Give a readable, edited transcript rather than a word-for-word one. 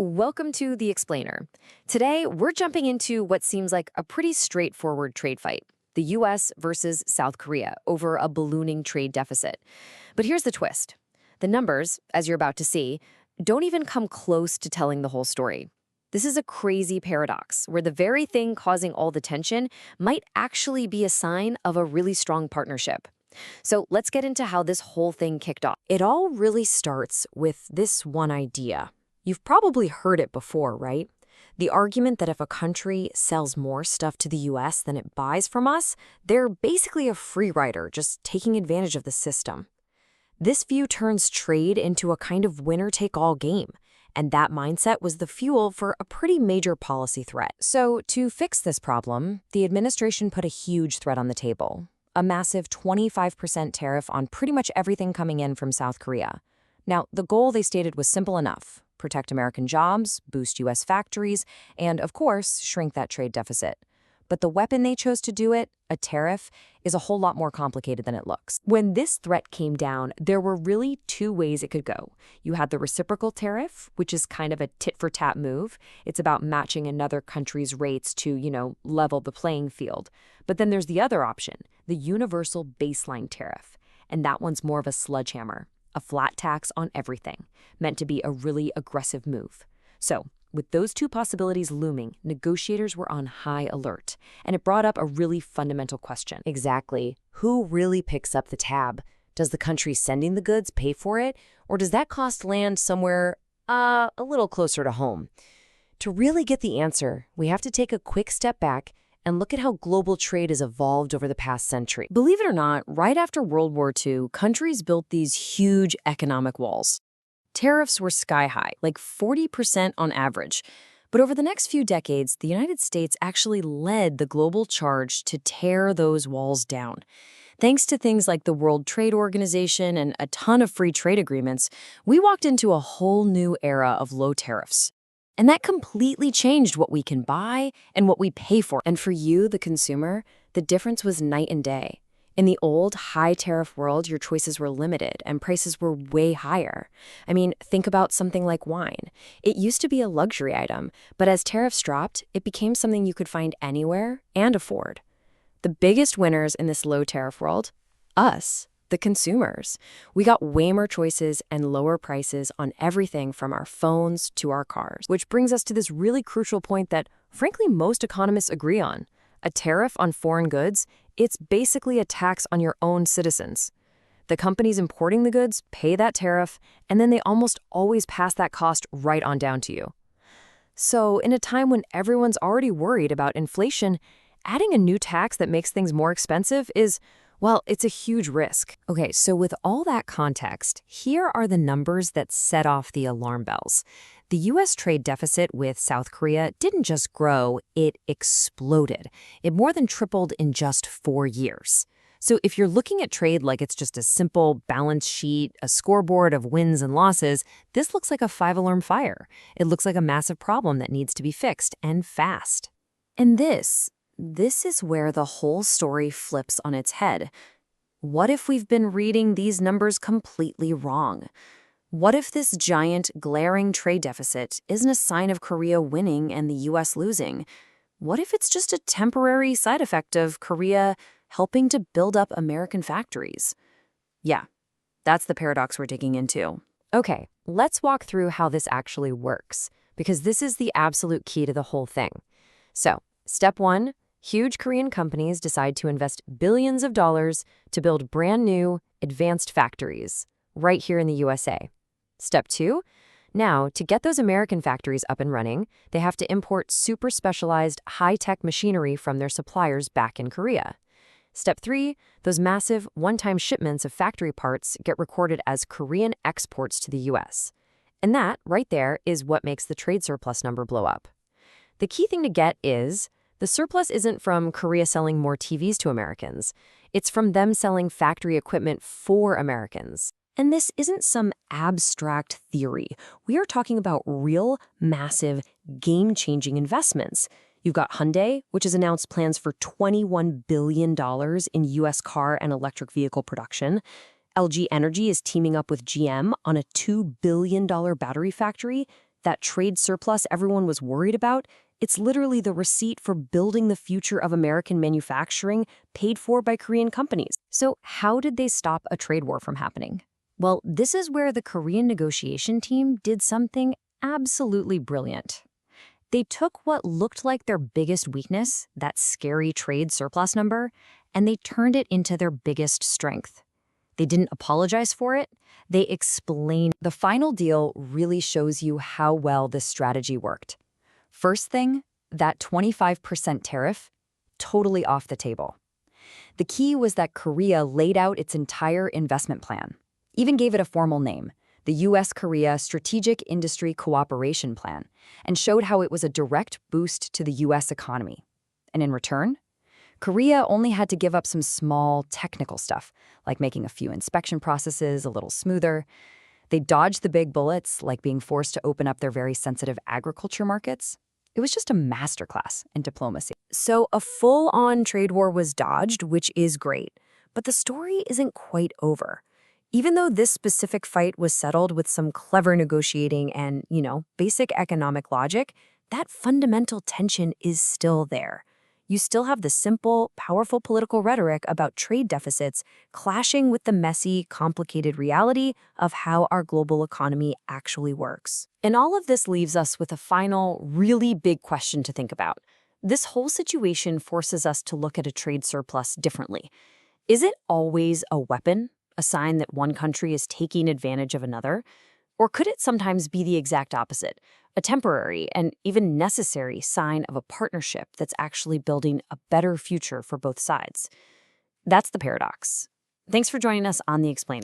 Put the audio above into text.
Welcome to The Explainer. Today, we're jumping into what seems like a pretty straightforward trade fight: the US versus South Korea over a ballooning trade deficit. But here's the twist: the numbers, as you're about to see, don't even come close to telling the whole story. This is a crazy paradox where the very thing causing all the tension might actually be a sign of a really strong partnership. So let's get into how this whole thing kicked off. It all really starts with this one idea. You've probably heard it before, right? The argument that if a country sells more stuff to the US than it buys from us, they're basically a free rider, just taking advantage of the system. This view turns trade into a kind of winner-take-all game, and that mindset was the fuel for a pretty major policy threat. So to fix this problem, the administration put a huge threat on the table: a massive 25% tariff on pretty much everything coming in from South Korea. Now, the goal they stated was simple enough: protect American jobs, boost US factories, and, of course, shrink that trade deficit. But the weapon they chose to do it, a tariff, is a whole lot more complicated than it looks. When this threat came down, there were really two ways it could go. You had the reciprocal tariff, which is kind of a tit-for-tat move. It's about matching another country's rates to, level the playing field. But then there's the other option, the universal baseline tariff. And that one's more of a sledgehammer, a flat tax on everything, meant to be a really aggressive move. So, with those two possibilities looming, negotiators were on high alert, and it brought up a really fundamental question. Exactly. Who really picks up the tab? Does the country sending the goods pay for it, or does that cost land somewhere a little closer to home? To really get the answer, we have to take a quick step back and look at how global trade has evolved over the past century. Believe it or not, right after World War II, countries built these huge economic walls. Tariffs were sky high, like 40% on average. But over the next few decades, the United States actually led the global charge to tear those walls down. Thanks to things like the World Trade Organization and a ton of free trade agreements, we walked into a whole new era of low tariffs. And that completely changed what we can buy and what we pay for. And for you, the consumer, the difference was night and day. In the old, high-tariff world, your choices were limited and prices were way higher. I mean, think about something like wine. It used to be a luxury item, but as tariffs dropped, it became something you could find anywhere and afford. The biggest winners in this low-tariff world? Us. The consumers. We got way more choices and lower prices on everything from our phones to our cars. Which brings us to this really crucial point that, frankly, most economists agree on. A tariff on foreign goods, it's basically a tax on your own citizens. The companies importing the goods pay that tariff, and then they almost always pass that cost right on down to you. So, in a time when everyone's already worried about inflation, adding a new tax that makes things more expensive is, well, it's a huge risk. Okay, so with all that context, here are the numbers that set off the alarm bells. The U.S. trade deficit with South Korea didn't just grow, it exploded. It more than tripled in just 4 years. So if you're looking at trade like it's just a simple balance sheet, a scoreboard of wins and losses, this looks like a five-alarm fire. It looks like a massive problem that needs to be fixed, and fast. And this is where the whole story flips on its head. What if we've been reading these numbers completely wrong? What if this giant, glaring trade deficit isn't a sign of Korea winning and the US losing? What if it's just a temporary side effect of Korea helping to build up American factories? Yeah, that's the paradox we're digging into. Okay, let's walk through how this actually works, because this is the absolute key to the whole thing. So, step 1. Huge Korean companies decide to invest billions of dollars to build brand new, advanced factories right here in the USA. Step 2, now, to get those American factories up and running, they have to import super specialized, high-tech machinery from their suppliers back in Korea. Step 3, those massive, one-time shipments of factory parts get recorded as Korean exports to the US. And that, right there, is what makes the trade surplus number blow up. The key thing to get is, the surplus isn't from Korea selling more TVs to Americans. It's from them selling factory equipment for Americans. And this isn't some abstract theory. We are talking about real, massive, game-changing investments. You've got Hyundai, which has announced plans for $21 billion in U.S. car and electric vehicle production. LG Energy is teaming up with GM on a $2 billion battery factory. That trade surplus everyone was worried about, it's literally the receipt for building the future of American manufacturing paid for by Korean companies. So how did they stop a trade war from happening? Well, this is where the Korean negotiation team did something absolutely brilliant. They took what looked like their biggest weakness, that scary trade surplus number, and they turned it into their biggest strength. They didn't apologize for it. They explained. The final deal really shows you how well this strategy worked. First thing, that 25% tariff, totally off the table. The key was that Korea laid out its entire investment plan, even gave it a formal name, the U.S.-Korea Strategic Industry Cooperation Plan, and showed how it was a direct boost to the U.S. economy. And in return, Korea only had to give up some small technical stuff, like making a few inspection processes a little smoother. They dodged the big bullets, like being forced to open up their very sensitive agriculture markets. It was just a masterclass in diplomacy. So a full-on trade war was dodged, which is great. But the story isn't quite over. Even though this specific fight was settled with some clever negotiating and, basic economic logic, that fundamental tension is still there. You still have the simple, powerful political rhetoric about trade deficits clashing with the messy, complicated reality of how our global economy actually works. And all of this leaves us with a final, really big question to think about. This whole situation forces us to look at a trade surplus differently. Is it always a weapon, a sign that one country is taking advantage of another? Or could it sometimes be the exact opposite, a temporary and even necessary sign of a partnership that's actually building a better future for both sides? That's the paradox. Thanks for joining us on The Explainer.